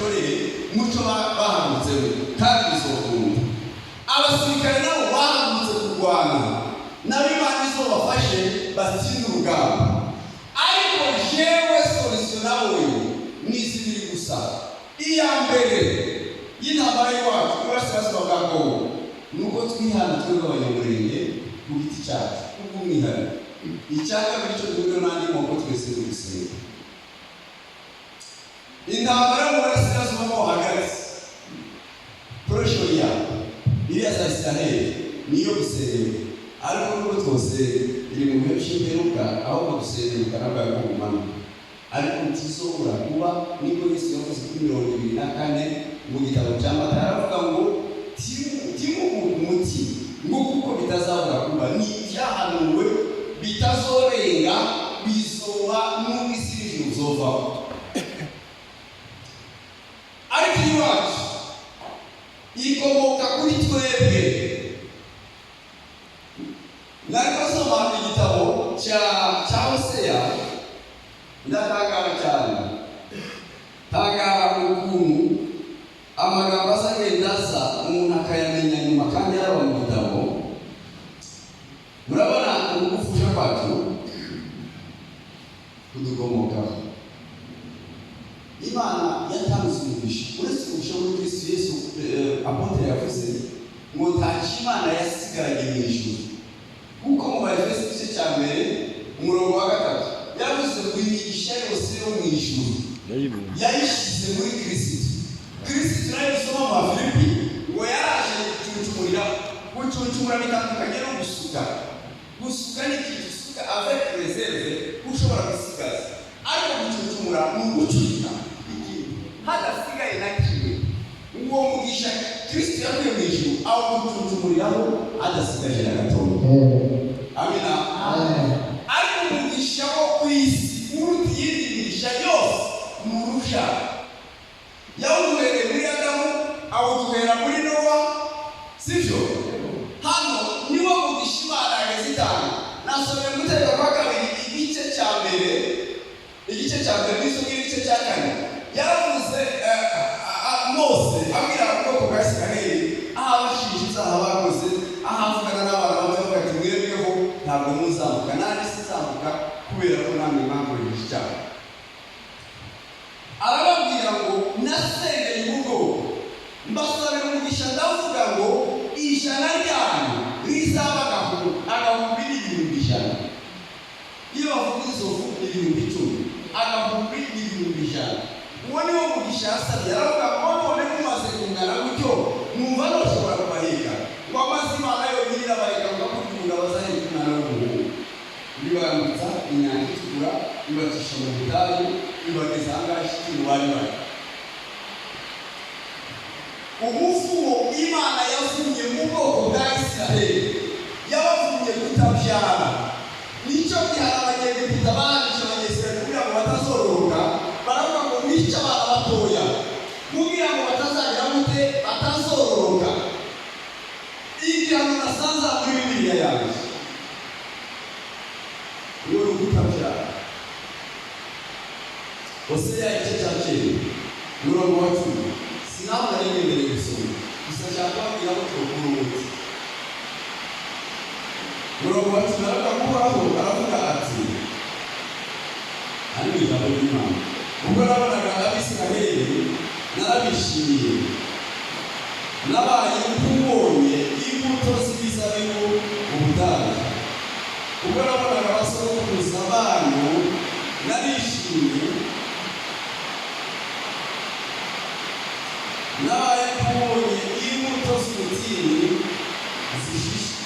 babitorere muco bahagurutse kandi bizokunda. Abasirikare nabo bahagurutse kurwana n'abimana izobafashe batsinde urugamba. Ariko jewe solution nawe n'izibiri gusa. Iya mbere y'intambara y'iwacu urasirazuba bwa Kongo nuko twihana twebwe abanyamurenge ku giti cyacu kubw'umwihariko. Icyaka bityo duhura n'andi moko twese dusenga. Intambara mu burasirazuba bwo hagati porosho ya iriya za Israeli niyo gusenga. Ariko nubwo twose iri mu bihe by'imperuka aho gusenga nabwo yagumana. Ariko tizobura kuba niko Yesu yavuze kuri 24 mu gitabo cya Matayo aravuga ngo timu umuti ngo kuko bitazabura kuba ni ibyahanuwe bitazorenga bizoba n'ubwisirije uzova. Ariko iwacu ikomoka kuri twebwe. Nariko soma igitabo cya Hosea ndakangara cyane. Tangara ukuntu amagambo asagenda asa umuntu akayamenya nyuma kandi yaraba mu gitabo. Murabona ubufusha kwacu kudukomokaho. Imana yatanze umugisha uretse ubushobozi bwa Kristo Yesu. Apotre yavuze ngo nta Imana yasigaranye mu ijuru kuko mu Efeso igice cya mbere umurongo wa 3 yavuze ngo imigisha yose yo mu ijuru yayishyize muri Kristo. Kristo turayisoma mu Filipi ngo yaraje gucuncumura bitandukanye no gusuka. Gusuka ni ikintu usuka avec réserve ushobora gusigaza. Ariko gucuncumura ni ugucurika hadasigaye na kimwe. Uwo mugisha Kristo yakuye mu ijuru aho gucuncumuriraho hadasigaje na gatoya. Amina. Ariko umugisha wo ku isi uruta iyindi migisha yose murusha. Yawuhereye muri Adamu awuduhera muri Nowa, sivyo? Hano niwo mugisha Imana yagezitanga. Nasomye mu Mategeko kwa kabiri igice cya mbere n'igice cya kane. Yaravuze Mose abwira ubwoko bwa Isiraheli aho abashinja aho bakoze ahavugana n'abantu bavuga ati mwebweho ntabwo muzamuka nanjye sizamuka kubera ko namwe mwakoresheje icyaha. Arababwira ngo nasengeye ubwo mbasabira umugisha ndavuga ngo ijana ryanyu rizaba agahumbi n'ibihumbi ijana. Iyo bavuga izovu ibihumbi 10 agahumbi n'ibihumbi ijana. Uwo ni wo mugisha yasabye. Aravuga ngo none mumaze kungana gutyo numva ntushobora kubahiga ngo amazi Imana yonyine irabahiga ngo kugira bazahirwe umwana w'umuhungu. Ibibambutsa inyanja itukura ibacisha mu butayu ibageza ahangaha shitingi bari. Umuvumo Imana yavumye mu bwoko bwa Isiraheli yabavumye kutabyara. Nicyo gihana Abanyegiputa barangije Abanyesirayeli kugira ngo batazororoka. Baravuga ngo mwice abana batoya kugira ngo batazagira gute batazororoka. Igihano nasanze muri Bibiliya yanjye uwo ni ukutabyara. Hosea igice cya 10 umurongo wa 10 sinaho naremereye gusoma gusa nshaka kubabwira ko twokura umuti. Umurongo wa 10 aravuga ati ari ijambo ry'Imana. Ubwo nabonaga Abisiraheli narabishimiye nabaye nk'ubonye imbuto z'imizabibu mu butayu. Ubwo nabonaga abasokuruza banyu narishimye nabaye nk'ubonye imbuto z'umutini zishishe